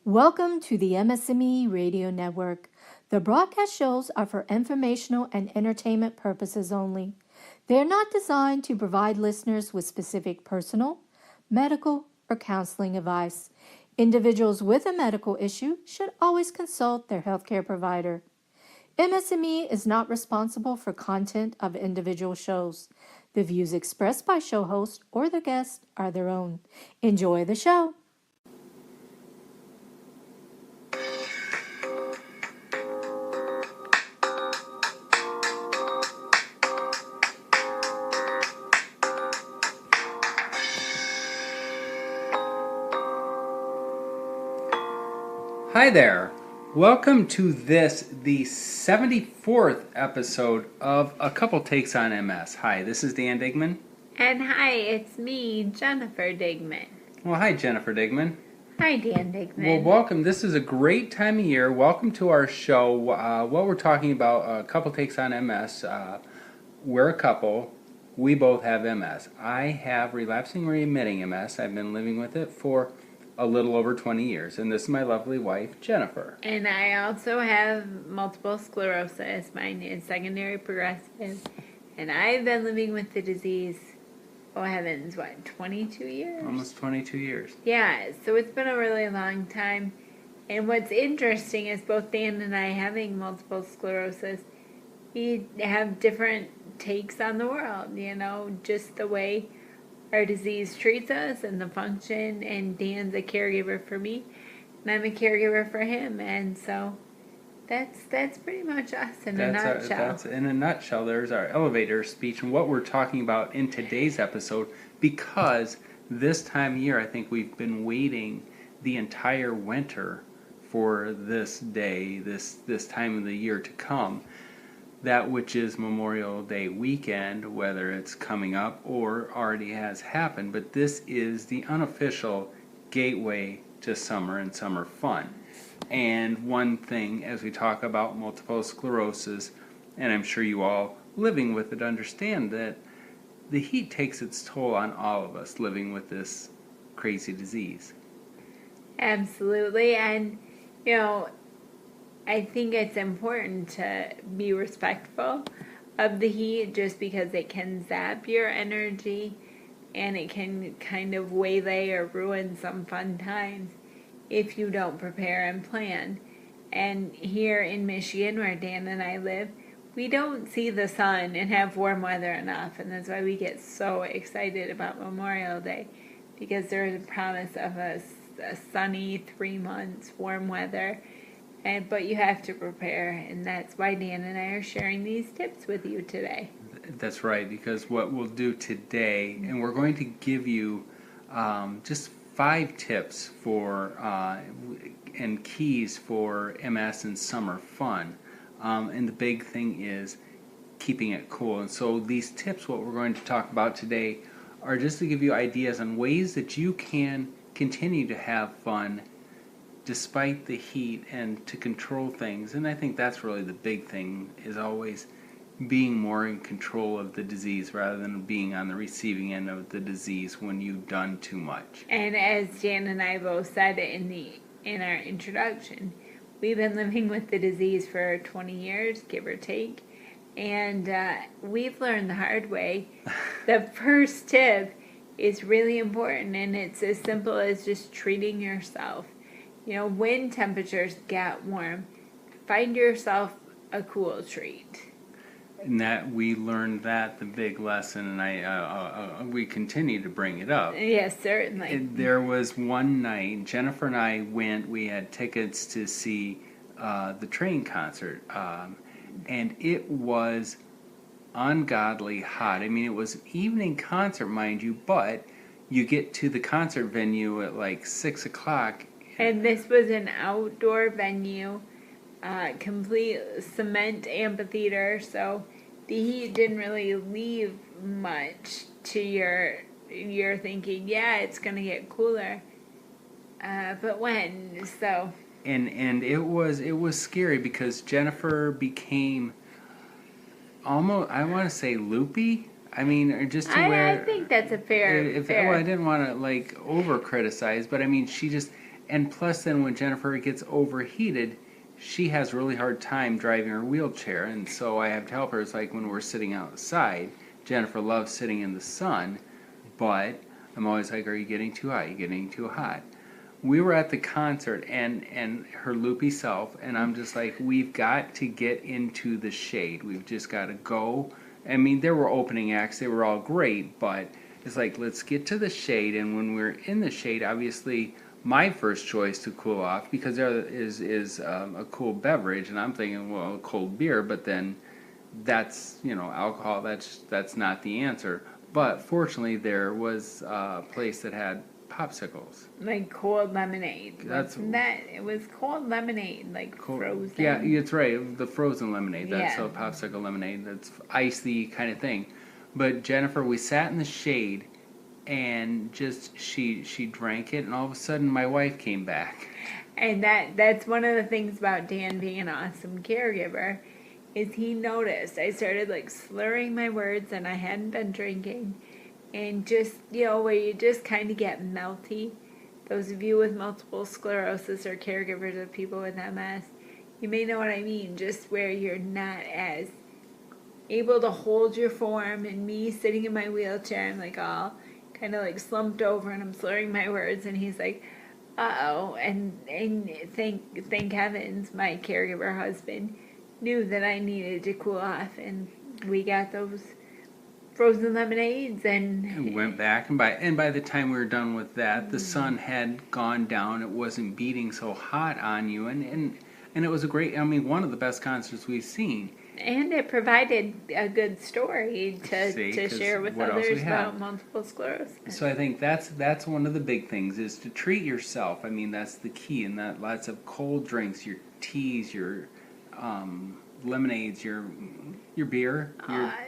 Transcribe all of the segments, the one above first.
Welcome to the MS&Me Radio Network. The broadcast shows are for informational and entertainment purposes only. They are not designed to provide listeners with specific personal, medical, or counseling advice. Individuals with a medical issue should always consult their healthcare provider. MS&Me is not responsible for content of individual shows. The views expressed by show hosts or their guests are their own. Enjoy the show. Hi there. Welcome to the 74th episode of A Couple Takes on MS. Hi, this is Dan Digman. And hi, it's me, Jennifer Digman. Well, hi, Jennifer Digman. Hi, Dan Digman. Well, welcome. This is a great time of year. Welcome to our show. What we're talking about, A Couple Takes on MS. We're a couple. We both have MS. I have relapsing remitting MS. I've been living with it for a little over 20 years, and this is my lovely wife, Jennifer. And I also have multiple sclerosis. Mine is secondary progressive, and I've been living with the disease, oh heavens, 22 years? Almost 22 years. Yeah, so it's been a really long time. And what's interesting is both Dan and I having multiple sclerosis, we have different takes on the world, just the way our disease treats us and the function, and Dan's a caregiver for me, and I'm a caregiver for him, and so that's pretty much us in a nutshell. That's in a nutshell. There's our elevator speech and what we're talking about in today's episode, because this time of year, I think we've been waiting the entire winter for this day, this time of the year to come. That which is Memorial Day weekend, whether it's coming up or already has happened, but this is the unofficial gateway to summer and summer fun. And one thing, as we talk about multiple sclerosis, and I'm sure you all living with it understand that the heat takes its toll on all of us living with this crazy disease. Absolutely, and I think it's important to be respectful of the heat just because it can zap your energy and it can kind of waylay or ruin some fun times if you don't prepare and plan. And here in Michigan, where Dan and I live, we don't see the sun and have warm weather enough, and that's why we get so excited about Memorial Day, because there is a promise of a sunny 3 months warm weather. But you have to prepare, and that's why Dan and I are sharing these tips with you today. That's right, because what we'll do today, and we're going to give you just 5 tips for and keys for MS and summer fun. And the big thing is keeping it cool. And so these tips, what we're going to talk about today, are just to give you ideas on ways that you can continue to have fun despite the heat and to control things. And I think that's really the big thing, is always being more in control of the disease rather than being on the receiving end of the disease when you've done too much. And as Jan and I both said in our introduction, we've been living with the disease for 20 years, give or take, and we've learned the hard way. The first tip is really important, and it's as simple as just treating yourself. When temperatures get warm, find yourself a cool treat. And that we learned the big lesson, and we continue to bring it up. Yes, certainly. There was one night, Jennifer and I went, we had tickets to see the Train concert, and it was ungodly hot. I mean, it was an evening concert, mind you, but you get to the concert venue at like 6 o'clock. And this was an outdoor venue, complete cement amphitheater, so the heat didn't really leave much to your thinking, yeah, it's going to get cooler. But when? So. And it was scary because Jennifer became almost, I want to say, loopy. I mean, just to where... I think that's a fair... Well, I didn't want to, over criticize, but I mean, she just... And plus, then when Jennifer gets overheated, she has a really hard time driving her wheelchair, and so I have to help her. It's like when we're sitting outside. Jennifer loves sitting in the sun, but I'm always like, are you getting too hot? Are you getting too hot? We were at the concert and her loopy self, and I'm just like, we've got to get into the shade. We've just got to go. I mean, there were opening acts. They were all great, but it's like, let's get to the shade. And when we're in the shade, obviously, my first choice to cool off, because there is a cool beverage, and I'm thinking, well, a cold beer, but then that's, alcohol, that's not the answer. But fortunately, there was a place that had popsicles. Like cold lemonade. It was cold lemonade, like Cold, frozen. yeah, it's right. The frozen lemonade. That's Yeah. a popsicle lemonade. That's icy kind of thing. But Jennifer, we sat in the shade, and just she drank it, and all of a sudden, my wife came back. And that's one of the things about Dan being an awesome caregiver, is he noticed I started like slurring my words and I hadn't been drinking, and just, where you just kind of get melty. Those of you with multiple sclerosis or caregivers of people with MS, you may know what I mean, just where you're not as able to hold your form. And me sitting in my wheelchair, I'm like all kind of like slumped over and I'm slurring my words, and he's like, uh-oh, and thank heavens my caregiver husband knew that I needed to cool off, and we got those frozen lemonades and Went back, and by the time we were done with that, the sun had gone down. It wasn't beating so hot on you, and it was a great. I mean, one of the best concerts we've seen. and it provided a good story to See, 'cause share with what else others we have? about multiple sclerosis. So I think that's one of the big things, is to treat yourself. I mean, that's the key, and that lots of cold drinks, your teas, your lemonades, your beer,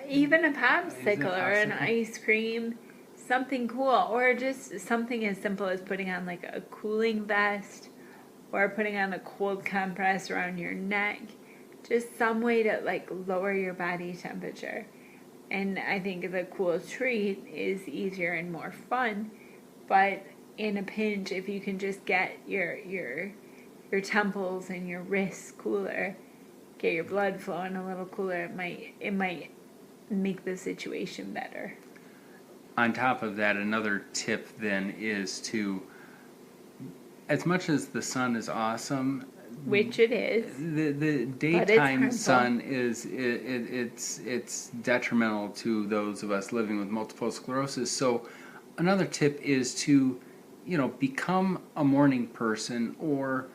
Even a popsicle Is it or an popsicle? ice cream, something cool, or just something as simple as putting on like a cooling vest or putting on a cold compress around your neck. Just some way to like lower your body temperature. And I think the cool treat is easier and more fun, but in a pinch, if you can just get your temples and your wrists cooler, get your blood flowing a little cooler, it might make the situation better. On top of that, another tip then is to, as much as the sun is awesome, Which it is. the it's daytime harmful. sun it's detrimental to those of us living with multiple sclerosis. So another tip is to, become a morning person, or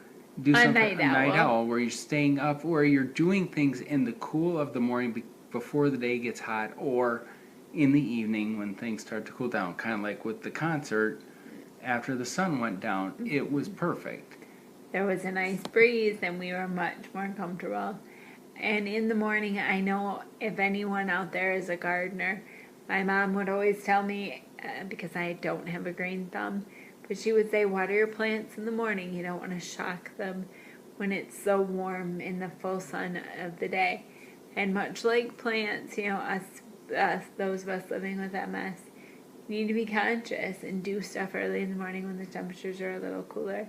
do A something, night a night owl. owl, where you're staying up, where you're doing things in the cool of the morning before the day gets hot, or in the evening when things start to cool down. Kind of like with the concert, after the sun went down, it was perfect. There was a nice breeze and we were much more comfortable. And in the morning, I know if anyone out there is a gardener, my mom would always tell me, because I don't have a green thumb, but she would say, water your plants in the morning. You don't want to shock them when it's so warm in the full sun of the day. And much like plants, us, those of us living with MS, need to be conscious and do stuff early in the morning when the temperatures are a little cooler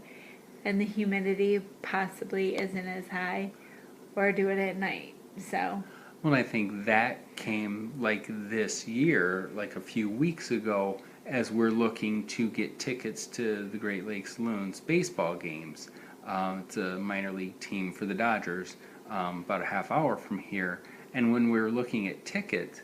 and the humidity possibly isn't as high, or do it at night. So, Well, I think that came like this year, like a few weeks ago, as we're looking to get tickets to the Great Lakes Loons baseball games. It's a minor league team for the Dodgers, about a half hour from here. And when we were looking at tickets,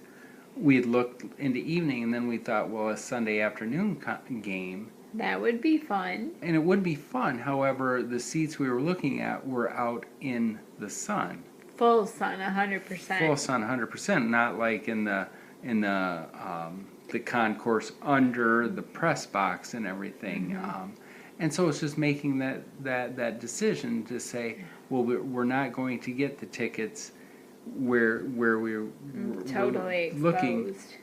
we had looked into evening, and then we thought, well, a Sunday afternoon game. that would be fun. And it would be fun. However, the seats we were looking at were out in the sun. Full sun, 100%. Full sun, 100%. Not like in the concourse under the press box and everything. Mm-hmm. And so it's just making that decision to say, well, we're not going to get the tickets where we're Totally looking. exposed.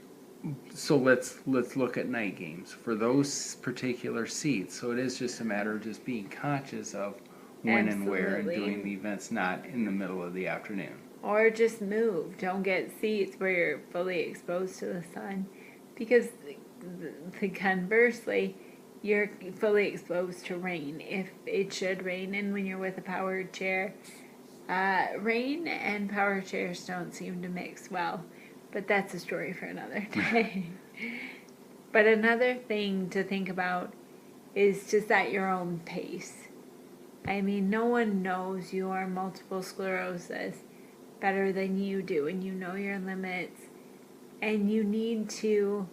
So let's look at night games for those particular seats. So it is just a matter of just being conscious of when and where, and Absolutely. doing the events not in the middle of the afternoon. Or just move. Don't get seats where you're fully exposed to the sun. Because conversely, you're fully exposed to rain if it should rain. And when you're with a powered chair, rain and power chairs don't seem to mix well, but that's a story for another day. But another thing to think about is to set your own pace. I mean, no one knows your multiple sclerosis better than you do, and you know your limits, and you need to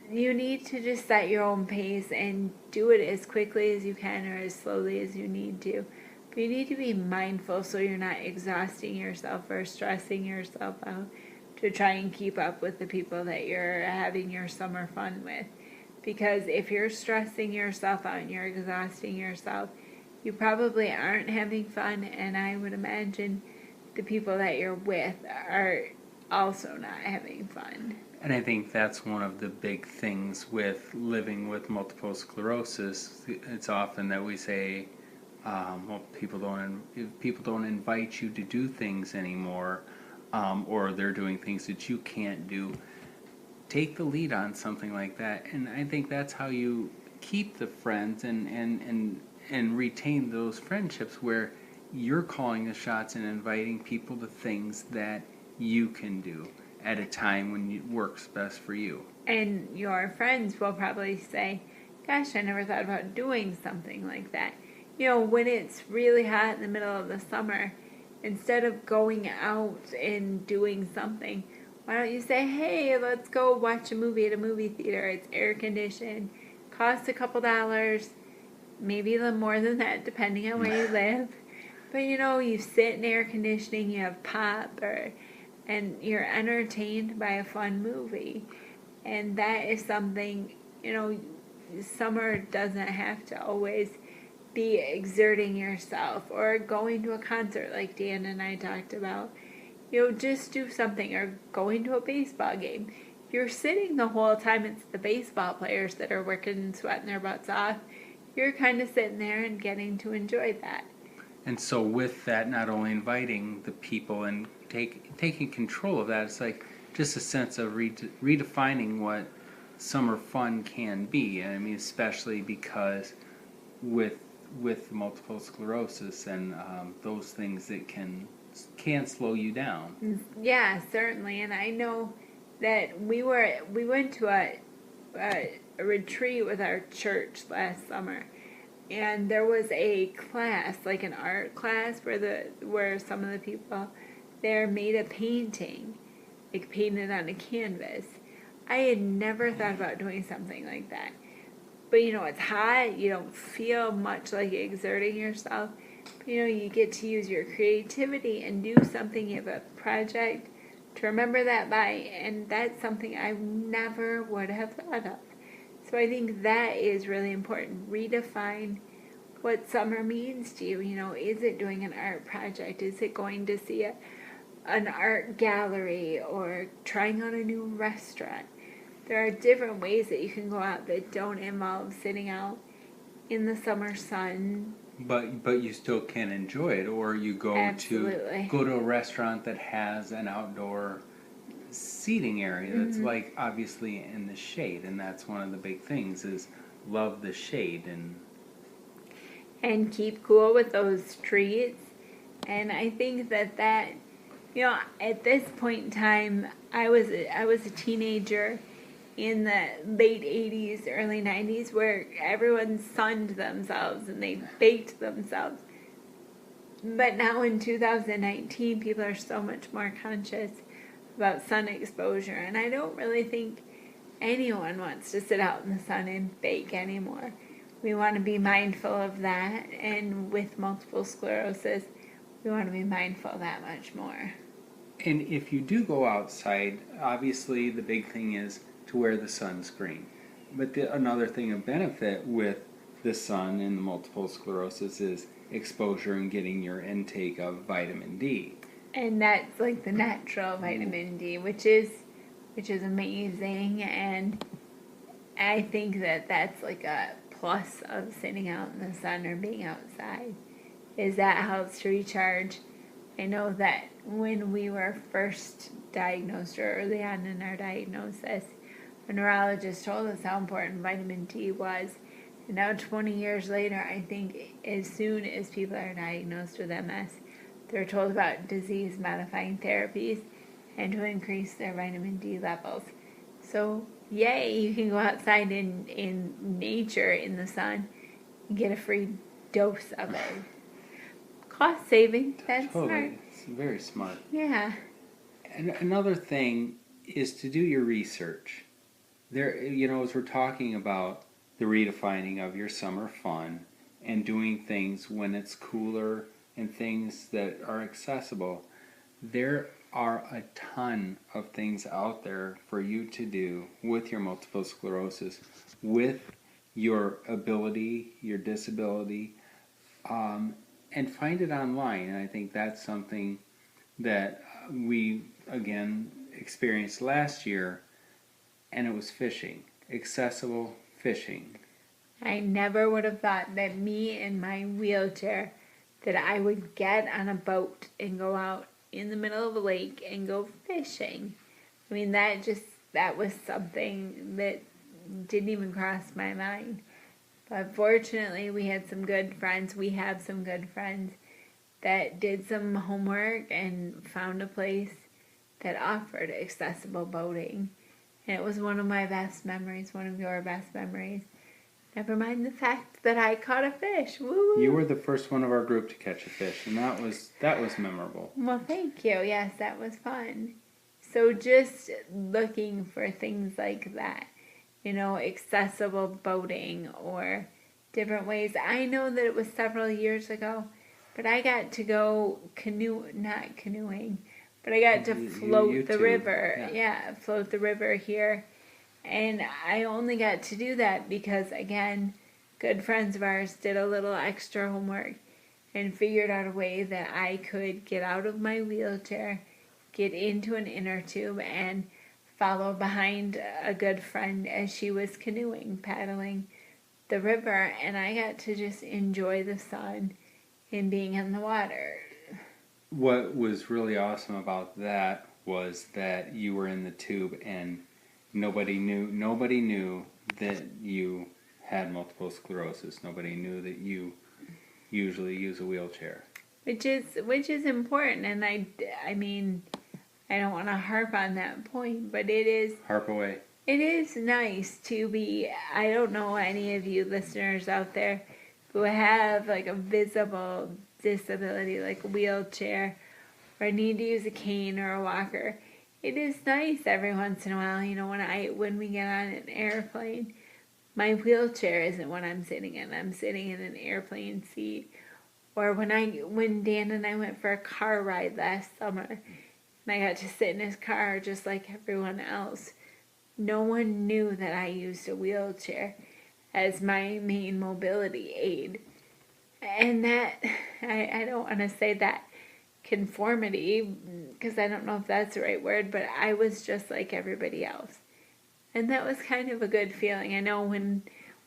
just set your own pace and do it as quickly as you can or as slowly as you need to. But you need to be mindful so you're not exhausting yourself or stressing yourself out to try and keep up with the people that you're having your summer fun with. Because if you're stressing yourself out and you're exhausting yourself, you probably aren't having fun, and I would imagine the people that you're with are also not having fun. And I think that's one of the big things with living with multiple sclerosis. It's often that we say, well, people don't invite you to do things anymore, or they're doing things that you can't do. Take the lead on something like that, and I think that's how you keep the friends and retain those friendships, where you're calling the shots and inviting people to things that you can do at a time when it works best for you. And your friends will probably say, gosh, I never thought about doing something like that. You know, when it's really hot in the middle of the summer, instead of going out and doing something, why don't you say, hey, let's go watch a movie at a movie theater. It's air conditioned, costs a couple dollars, maybe a little more than that depending on where you live. But you know, you sit in air conditioning, you have pop, and you're entertained by a fun movie. And that is something, you know, summer doesn't have to always be exerting yourself or going to a concert like Dan and I talked about. You know, just do something, or going to a baseball game. You're sitting the whole time, it's the baseball players that are working and sweating their butts off. You're kind of sitting there and getting to enjoy that. And so with that, not only inviting the people and taking control of that, it's like just a sense of redefining what summer fun can be. And I mean, especially because with multiple sclerosis and those things that can slow you down. Yeah, certainly. And I know that we went to a retreat with our church last summer, and there was a class, like an art class, where some of the people there made a painting, like painted on a canvas. I had never thought about doing something like that. But you know, it's hot, you don't feel much like exerting yourself. But, you know, you get to use your creativity and do something. You have a project to remember that by, and that's something I never would have thought of. So I think that is really important. Redefine what summer means to you. You know, is it doing an art project? Is it going to see an art gallery or trying out a new restaurant? There are different ways that you can go out that don't involve sitting out in the summer sun. But you still can enjoy it, or you go Absolutely. to a restaurant that has an outdoor seating area that's like obviously in the shade, and that's one of the big things is love the shade And keep cool with those treats. And I think that you know, at this point in time, I was a teenager in the late 80s, early 90s, where everyone sunned themselves and they baked themselves. But now in 2019, people are so much more conscious about sun exposure, and I don't really think anyone wants to sit out in the sun and bake anymore. We want to be mindful of that, and with multiple sclerosis, we want to be mindful of that much more. And if you do go outside, obviously the big thing is to wear the sunscreen. But another thing of benefit with the sun and the multiple sclerosis is exposure and getting your intake of vitamin D. And that's like the natural vitamin D, which is amazing. And I think that that's like a plus of sitting out in the sun or being outside, is that helps to recharge. I know that when we were first diagnosed, or early on in our diagnosis, a neurologist told us how important vitamin D was. And now, 20 years later, I think as soon as people are diagnosed with MS, they're told about disease modifying therapies and to increase their vitamin D levels. So, yay, you can go outside in nature in the sun and get a free dose of it. Cost saving, that's Totally. smart. It's very smart. Yeah. And another thing is to do your research. There, as we're talking about the redefining of your summer fun and doing things when it's cooler and things that are accessible, there are a ton of things out there for you to do with your multiple sclerosis, with your ability, your disability, and find it online. And I think that's something that we, again, experienced last year, and it was fishing. Accessible fishing. I never would have thought that me in my wheelchair that I would get on a boat and go out in the middle of a lake and go fishing. I mean, that was something that didn't even cross my mind. But fortunately, we had some good friends. We have some good friends that did some homework and found a place that offered accessible boating. And it was one of my best memories, one of your best memories. Never mind the fact that I caught a fish. Woo! You were the first one of our group to catch a fish, and that was memorable. Well, thank you. Yes, that was fun. So just looking for things like that, accessible boating or different ways. I know that it was several years ago, but I got to go not canoeing, but I got to float the river. Yeah, float the river here. And I only got to do that because, again, good friends of ours did a little extra homework and figured out a way that I could get out of my wheelchair, get into an inner tube, and follow behind a good friend as she was canoeing, paddling the river. And I got to just enjoy the sun and being in the water. What was really awesome about that was that you were in the tube and nobody knew that you had multiple sclerosis. Nobody knew that you usually use a wheelchair. Which is important, and I mean, I don't want to harp on that point, but it is... Harp away. It is nice to be... I don't know any of you listeners out there who have like a visible disability, like a wheelchair, or need to use a cane or a walker. It is nice every once in a while, when we get on an airplane, my wheelchair isn't what I'm sitting in. I'm sitting in an airplane seat. Or when Dan and I went for a car ride last summer, and I got to sit in his car just like everyone else. No one knew that I used a wheelchair as my main mobility aid. And that, I don't want to say that conformity, because I don't know if that's the right word, but I was just like everybody else. And that was kind of a good feeling. I know when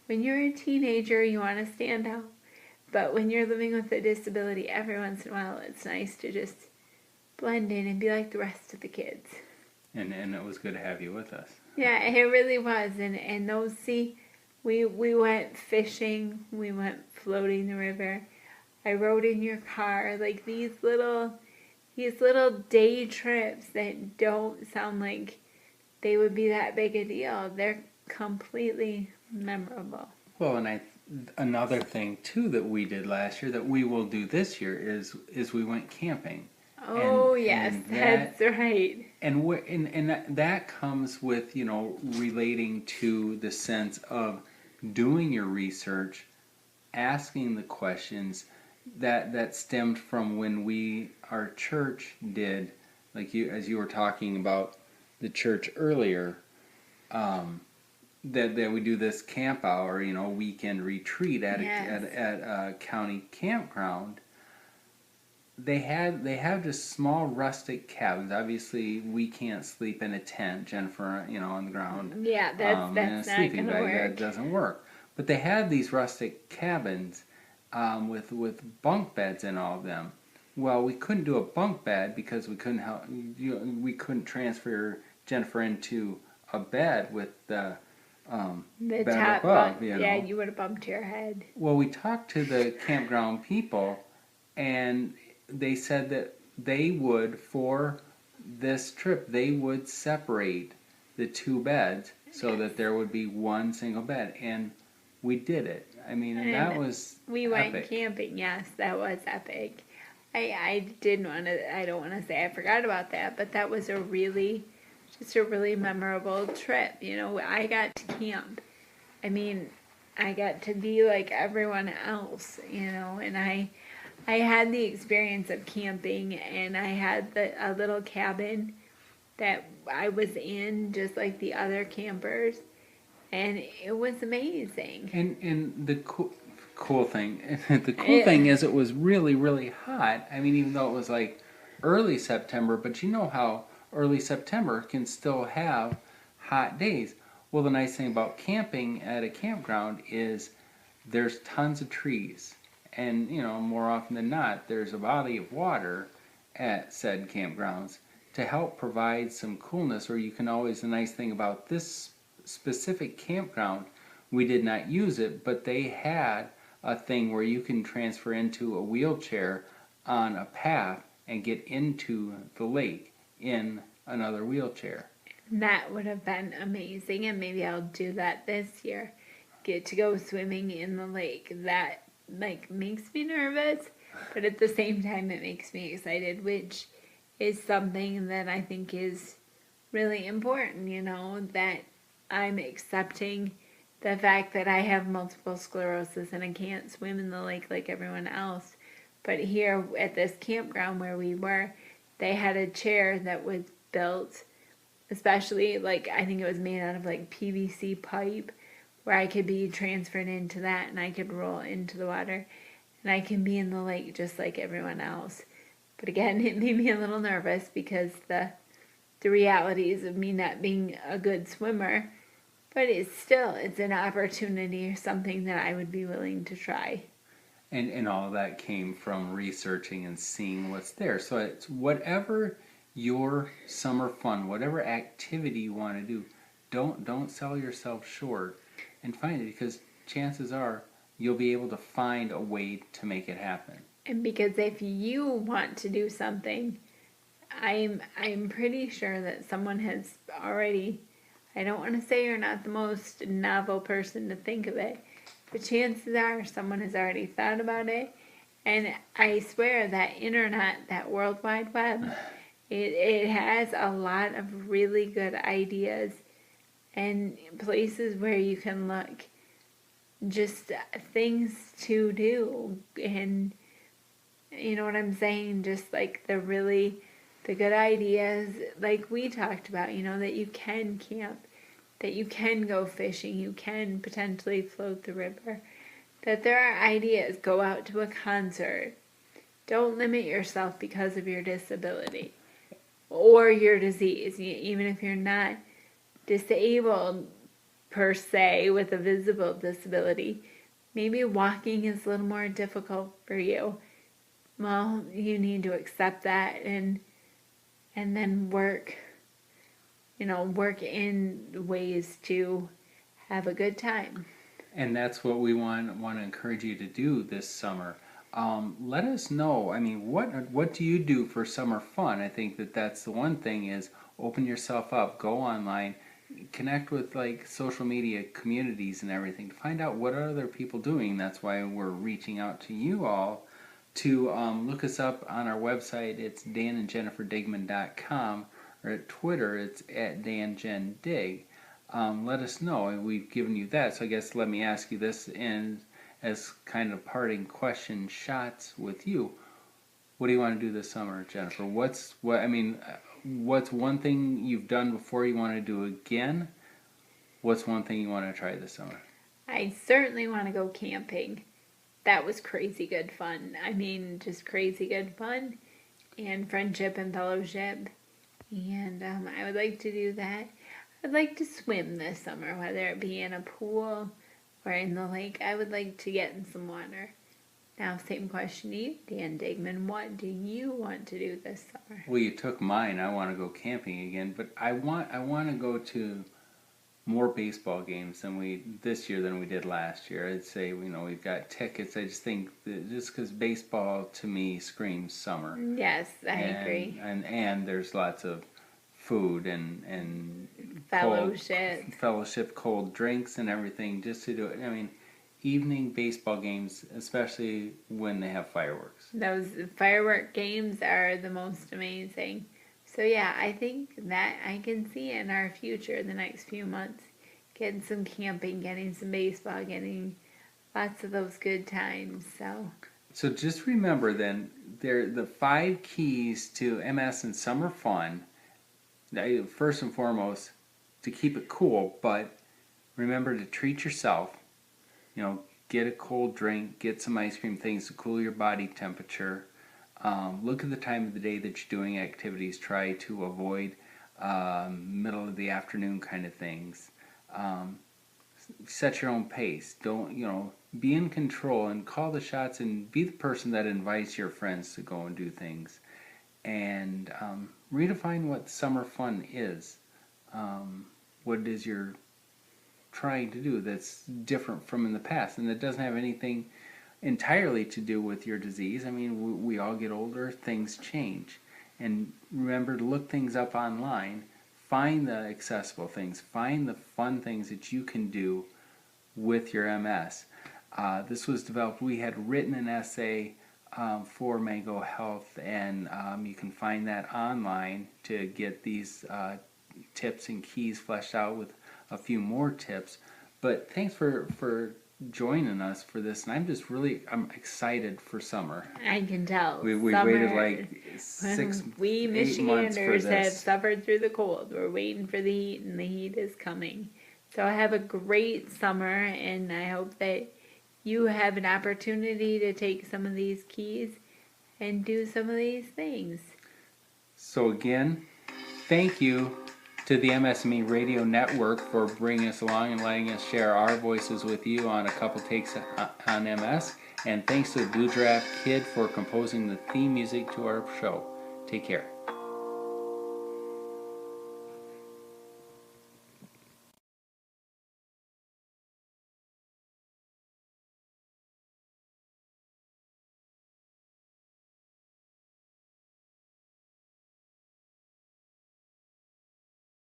you're a teenager, you want to stand out. But when you're living with a disability, every once in a while, it's nice to just blend in and be like the rest of the kids. And it was good to have you with us. Yeah, it really was. And those, we went fishing, we went floating the river. I rode in your car, like these little day trips that don't sound like they would be that big a deal. They're completely memorable. Well, and another thing too that we did last year that we will do this year is we went camping. Oh, yes, that's right. And that comes with, relating to the sense of doing your research, asking the questions that stemmed from when our church did, like as you were talking about the church earlier, that we do this camp hour, weekend retreat at a county campground. They have just small rustic cabins. Obviously, we can't sleep in a tent, Jennifer, on the ground. Yeah, that's in a not sleeping gonna bag. work. That doesn't work. But they have these rustic cabins with bunk beds in all of them. Well, we couldn't do a bunk bed because we couldn't transfer Jennifer into a bed with the The bed top above, bunk, you yeah, know. you would have bumped your head. Well, we talked to the campground people, and they said that they would, for this trip, they would separate the two beds so that there would be one single bed. And we did it. I mean, and that And was we went epic. camping. Yes, that was epic. I didn't want to. I don't want to say I forgot about that, but that was just a really memorable trip. You know, I got to camp. I mean, I got to be like everyone else. You know, and I had the experience of camping, and I had a little cabin that I was in, just like the other campers, and it was amazing. And the cool thing, the cool thing is it was really, really hot. I mean, even though it was like early September, but you know how early September can still have hot days. Well, the nice thing about camping at a campground is there's tons of trees. And, you know, more often than not, there's a body of water at said campgrounds to help provide some coolness. Or you can always, the nice thing about this specific campground, we did not use it, but they had a thing where you can transfer into a wheelchair on a path and get into the lake in another wheelchair. That would have been amazing, and maybe I'll do that this year. Get to go swimming in the lake. That like makes me nervous, but at the same time it makes me excited, which is something that I think is really important, you know, that I'm accepting the fact that I have multiple sclerosis and I can't swim in the lake like everyone else. But here at this campground where we were, they had a chair that was built, especially like I think it was made out of like PVC pipe, where I could be transferred into that and I could roll into the water and I can be in the lake just like everyone else. But again, it made me a little nervous because the realities of me not being a good swimmer, but it's an opportunity or something that I would be willing to try. And all of that came from researching and seeing what's there. So it's whatever your summer fun, whatever activity you want to do, don't sell yourself short and find it, because chances are you'll be able to find a way to make it happen. And because if you want to do something, I'm pretty sure that someone has already, I don't want to say you're not the most novel person to think of it, but chances are someone has already thought about it. And I swear that internet, that World Wide Web, it has a lot of really good ideas and places where you can look, just things to do. And you know what I'm saying? Just like the good ideas, like we talked about, you know, that you can camp, that you can go fishing, you can potentially float the river, that there are ideas. Go out to a concert. Don't limit yourself because of your disability or your disease. Even if you're not disabled per se with a visible disability, maybe walking is a little more difficult for you. Well, you need to accept that and then work in ways to have a good time. And that's what we want to encourage you to do this summer. Let us know. I mean, what do you do for summer fun? I think that's the one thing is open yourself up, go online, connect with like social media communities and everything to find out what are other people doing. That's why we're reaching out to you all to look us up on our website. It's danandjenniferdigman.com, or at Twitter it's at danjendig. Let us know, and we've given you that. So I guess let me ask you this, and as kind of parting question shots with you. What do you want to do this summer, Jennifer? What's one thing you've done before you want to do again? What's one thing you want to try this summer? I certainly want to go camping. That was crazy good fun. I mean, just crazy good fun and friendship and fellowship. And I would like to do that. I'd like to swim this summer, whether it be in a pool or in the lake. I would like to get in some water. Now, same question to you, Dan Digman. What do you want to do this summer? Well, you took mine. I want to go camping again, but I want to go to more baseball games than we this year than we did last year. I'd say, we've got tickets. I just think that just because baseball to me screams summer. Yes, I agree. And there's lots of food and Fellowship. cold drinks and everything just to do it. I mean, evening baseball games, especially when they have fireworks. Those firework games are the most amazing. So yeah, I think that I can see in our future, the next few months, getting some camping, getting some baseball, getting lots of those good times. So just remember then, the 5 keys to MS and summer fun. First and foremost, to keep it cool, but remember to treat yourself. Get a cold drink, get some ice cream, things to cool your body temperature. Look at the time of the day that you're doing activities. Try to avoid middle of the afternoon kind of things. Set your own pace. Don't, be in control and call the shots and be the person that invites your friends to go and do things. And redefine what summer fun is. What it is you're trying to do that's different from in the past, and that doesn't have anything entirely to do with your disease. I mean, we all get older, things change, and remember to look things up online, find the accessible things, find the fun things that you can do with your MS. This was developed, we had written an essay for Mango Health, and you can find that online to get these tips and keys fleshed out with a few more tips. But thanks for joining us for this, and I'm excited for summer. I can tell. We waited like 6 we 8 months for Michiganders have this. suffered through the cold. We're waiting for the heat, and the heat is coming. So have a great summer, and I hope that you have an opportunity to take some of these keys and do some of these things. So again, thank you to the MS&Me Radio Network for bringing us along and letting us share our voices with you on a couple takes on MS. And thanks to Blue Giraffe Kid for composing the theme music to our show. Take care.